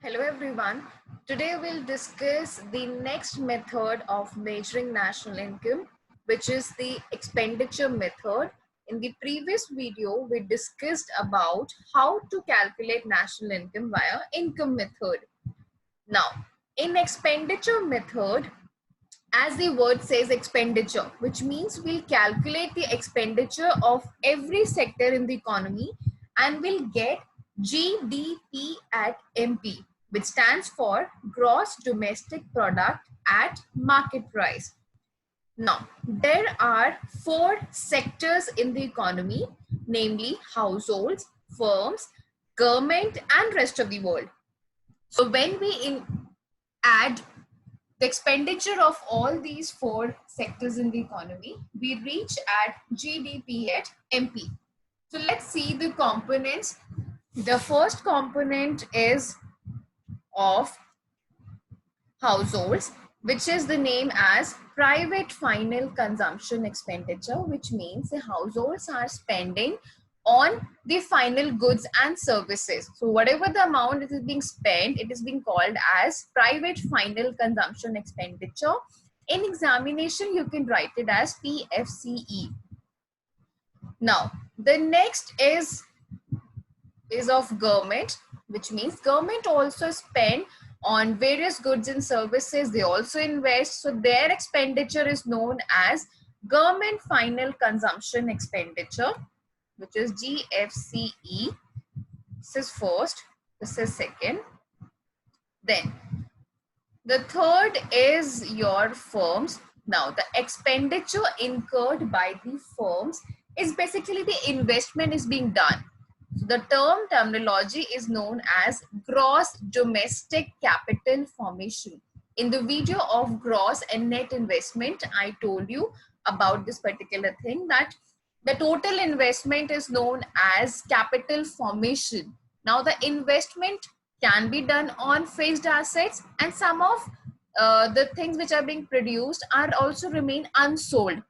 Hello everyone. Today we'll discuss the next method of measuring national income, which is the expenditure method. In the previous video, we discussed about how to calculate national income via income method. Now, in expenditure method, as the word says expenditure, which means we'll calculate the expenditure of every sector in the economy and we'll get GDP at MP, which stands for gross domestic product at market price. Now, there are four sectors in the economy, namely households, firms, government and rest of the world. So when we add the expenditure of all these four sectors in the economy, we reach at GDP at MP. So let's see the components. The first component is of households, which is the name as private final consumption expenditure, which means the households are spending on the final goods and services. So whatever the amount that is being spent, it is being called as private final consumption expenditure. In examination, you can write it as PFCE. Now, the next is of government, which means government also spend on various goods and services. They also invest, so their expenditure is known as government final consumption expenditure, which is GFCE. This is first, this is second. Then the third is your firms. Now the expenditure incurred by the firms is basically the investment is being done. So the terminology is known as gross domestic capital formation. In the video of gross and net investment, I told you about this particular thing, that the total investment is known as capital formation. Now the investment can be done on fixed assets, and some of the things which are being produced are also remain unsold.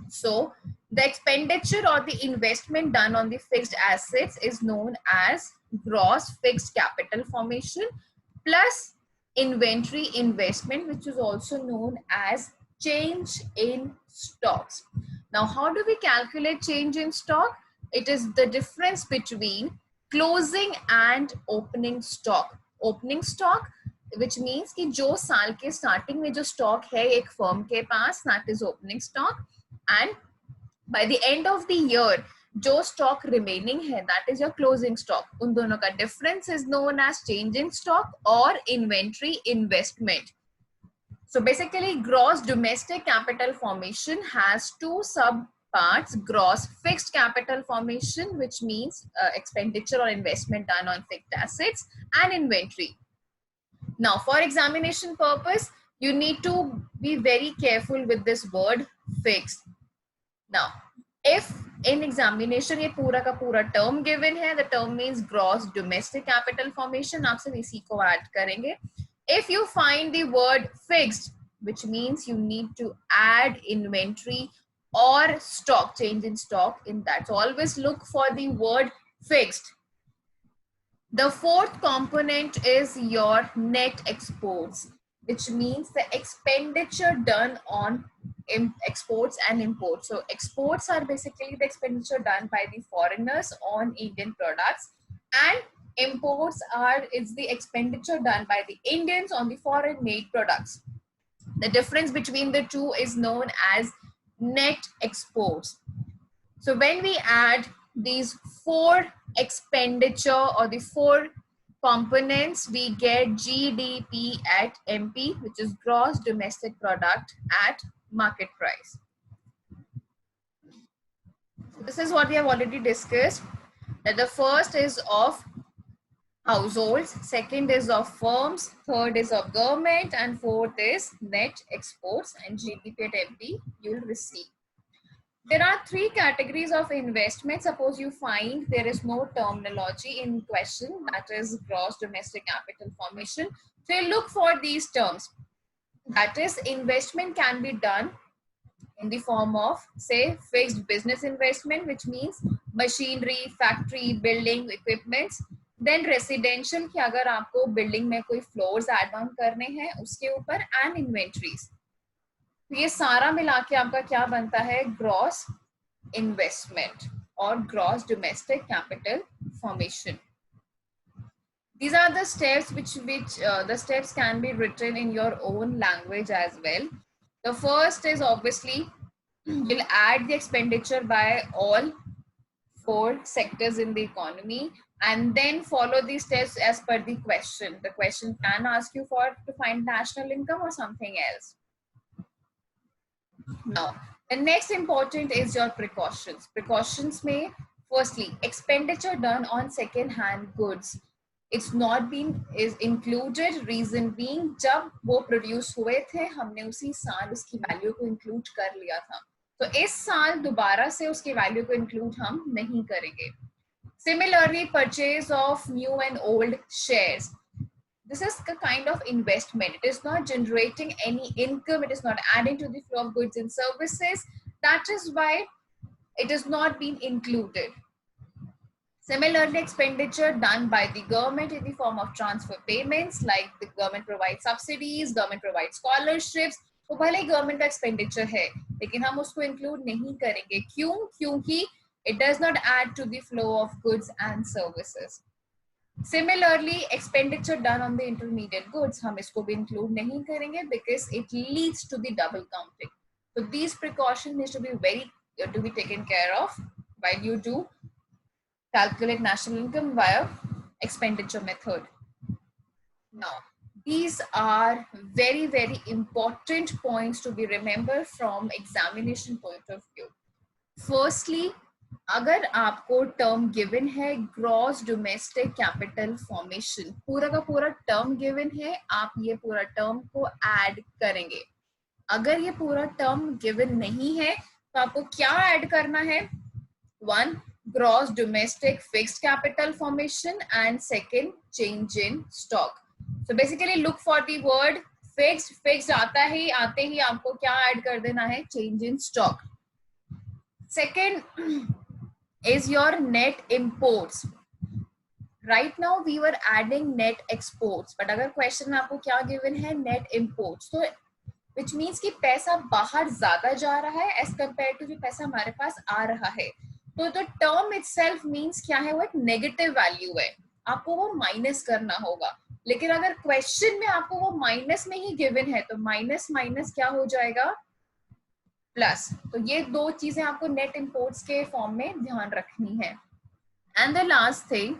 So the expenditure or the investment done on the fixed assets is known as gross fixed capital formation, plus inventory investment, which is also known as change in stocks. Now, how do we calculate change in stock? It is the difference between closing and opening stock. Opening stock, which means कि जो साल के starting में जो stock है एक firm के पास, that is opening stock, and by the end of the year जो stock remaining है, that is your closing stock. उन दोनों का difference is known as change in stock or inventory investment. So basically, gross domestic capital formation has two sub parts: gross fixed capital formation, which means expenditure or investment done on fixed assets, and inventory. Now, for examination purpose, you need to be very careful with this word fixed. Now, if in examination ये पूरा का पूरा term given है, the term means gross domestic capital formation, आप सब इसी को add करेंगे. If you find the word fixed, which means you need to add inventory or stock, change in stock in that. So always look for the word fixed. The fourth component is your net exports, which means the expenditure done on exports and imports. So exports are basically the expenditure done by the foreigners on Indian products, and imports is the expenditure done by the Indians on the foreign made products. The difference between the two is known as net exports. So when we add these four expenditure or the four components, we get GDP at MP, which is gross domestic product at market price. So this is what we have already discussed, that the first is of households, second is of firms, third is of government, and fourth is net exports, and GDP at MP you will receive. There are three categories of investment. Suppose you find there is no terminology in question, that is gross domestic capital formation. So you look for these terms. That is, investment can be done in the form of, say, fixed business investment, which means machinery, factory, building, equipments. Then residential की अगर आपको building में कोई floors add on करने हैं उसके ऊपर, and inventories. तो ये सारा मिला के आपका क्या बनता है, ग्रॉस इन्वेस्टमेंट और gross domestic capital formation. These are the steps which the steps can be written in your own language as well. The first is obviously you'll add the expenditure by all four sectors in the economy, and then follow these steps as per the question. The question can ask you for to find national income or something else. Now, the next important is your precautions. Precautions may, firstly, expenditure done on second-hand goods. It's not been is included. Reason being, जब वो produce हुए थे हमने उसी साल उसकी value को include कर लिया था, तो इस साल दोबारा से उसकी value को include हम नहीं करेंगे. Similarly, purchase of new and old shares. This is a kind of investment. It is not generating any income. It is not adding to the flow of goods and services. That is why it is not being included. Similarly, expenditure done by the government in the form of transfer payments, like the government provides subsidies, government provides scholarships. वो भले ही government का expenditure है, लेकिन हम उसको include नहीं करेंगे. क्यों? क्योंकि it does not add to the flow of goods and services. Similarly, expenditure done on the intermediate goods, हम इसको भी include नहीं करेंगे because it leads to the double counting. So these precautions need to be taken care of while you do calculate national income via expenditure method. Now, these are very, very important points to be remembered from examination point of view. Firstly, अगर आपको term given है gross domestic capital formation, पूरा का पूरा term given है, आप ये पूरा टर्म को ऐड करेंगे. अगर ये पूरा टर्म गिवन नहीं है तो आपको क्या ऐड करना है, 1 gross domestic fixed capital formation and second change in stock. So basically look for the word fixed. Fixed आते ही आपको क्या ऐड कर देना है, change in stock. Second is your net imports. Right now we were adding net exports, but अगर question में आपको क्या given है, net imports, तो which means कि पैसा बाहर ज्यादा जा रहा है as compared to जो पैसा हमारे पास आ रहा है. तो term itself means क्या है, वो एक negative value है, आपको वो minus करना होगा. लेकिन अगर question में आपको वो minus में ही given है तो minus minus क्या हो जाएगा, प्लस. तो ये दो चीजें आपको नेट इंपोर्ट्स के फॉर्म में ध्यान रखनी है. And the last thing,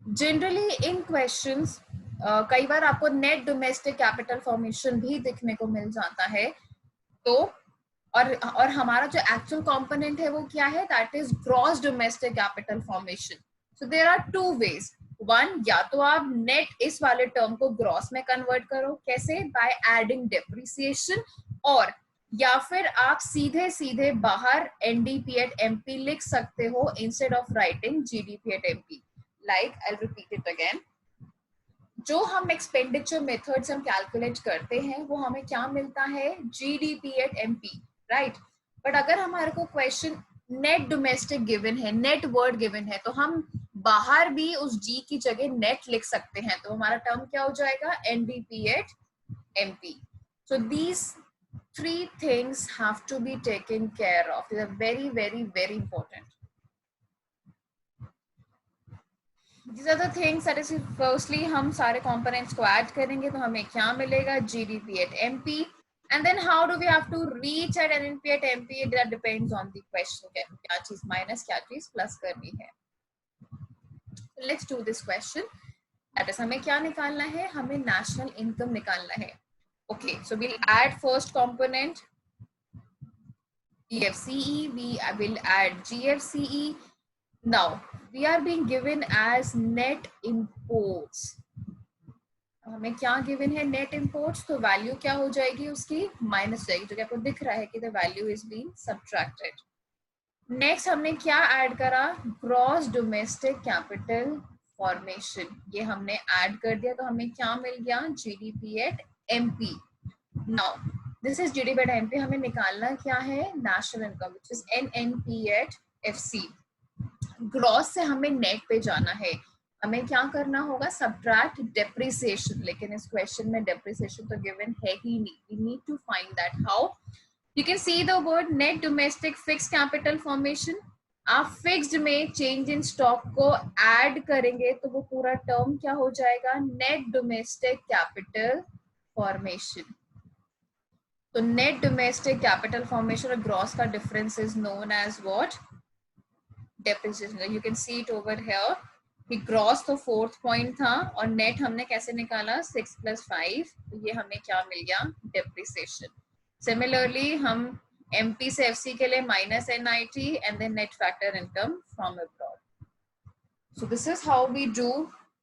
generally in questions कई बार आपको नेट डोमेस्टिक कैपिटल फॉर्मेशन भी दिखने को मिल जाता है. तो और हमारा जो एक्चुअल कंपोनेंट है वो क्या है, that is gross domestic capital formation. So there are two ways. One, या तो आप नेट इस वाले टर्म को ग्रॉस में कन्वर्ट करो, कैसे, बाय एडिंग डेप्रिसिएशन, और या फिर आप सीधे सीधे बाहर एनडीपी एट एमपी लिख सकते हो instead of writing GDP at MP. Like I repeat it again, जो हम एक्सपेंडिचर मेथड्स हम कैलकुलेट करते हैं वो हमें क्या मिलता है, GDP at MP, right. But अगर हमारे को क्वेश्चन नेट डोमेस्टिक गिवन है, नेट वर्ड गिवन है, तो हम बाहर भी उस जी की जगह नेट लिख सकते हैं, तो हमारा टर्म क्या हो जाएगा, NDP at MP. So these three things have to be taken care of. These are very, very, very important. These are the things that is, firstly हम सारे components को add करेंगे तो हमें क्या मिलेगा, GDP at MP. And then how do we have to reach at NNP at MP? That depends on the question. क्या चीज minus, क्या चीज plus करनी है. Let's do this question. That is, हमें क्या निकालना है, हमें national income निकालना है. Okay, so we'll add first component DFCE, we will add GFCE. Now we are being given as net imports. हमें क्या given है, net imports, तो value क्या हो जाएगी उसकी, minus जाएगी, जो कि आपको दिख रहा है कि the value is being subtracted. Next हमने क्या add करा, gross domestic capital formation. ये हमने add कर दिया तो हमें क्या मिल गया, GDP at MP. Now this is GDP at MP. हमें निकालना क्या है, national income, which is NNP at FC. Gross से हमें नेट पे जाना है. हमें क्या करना होगा, सब्ट्रैक्ट डेप्रिसिएशन, लेकिन इस क्वेश्चन में डेप्रिसिएशन तो गिवन है ही नहीं. We need to find that. How? You can see the word net domestic fix capital formation. आप फिक्स्ड में चेंज इन स्टॉक को ऐड करेंगे तो वो पूरा टर्म क्या हो जाएगा, नेट डोमेस्टिक कैपिटल फॉर्मेशन. तो नेट डोमेस्टिक कैपिटल फॉर्मेशन और ग्रॉस का difference is known as what, depreciation. You can see it over here कि ग्रॉस तो 4th पॉइंट था और नेट हमने कैसे निकाला 6 + 5, तो ये हमें क्या मिल गया, डेप्रिसिएशन. सिमिलरली हम एमपी से एफसी के लिए -NIT and then net factor income from abroad. So this is how we do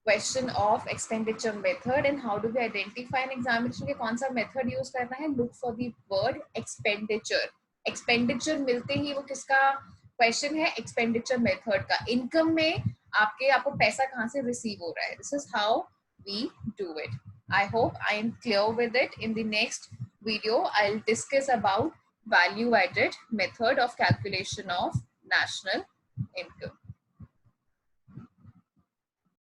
question of expenditure method. And how do we identify an examination के कौन सा method use करना है, look for the word expenditure. expenditure मिलते ही वो किसका question है, expenditure method का. income में आपको पैसा कहाँ से receive हो रहा है. This is how we do it. I hope I am clear with it. In the next video I'll discuss about value added method of calculation of national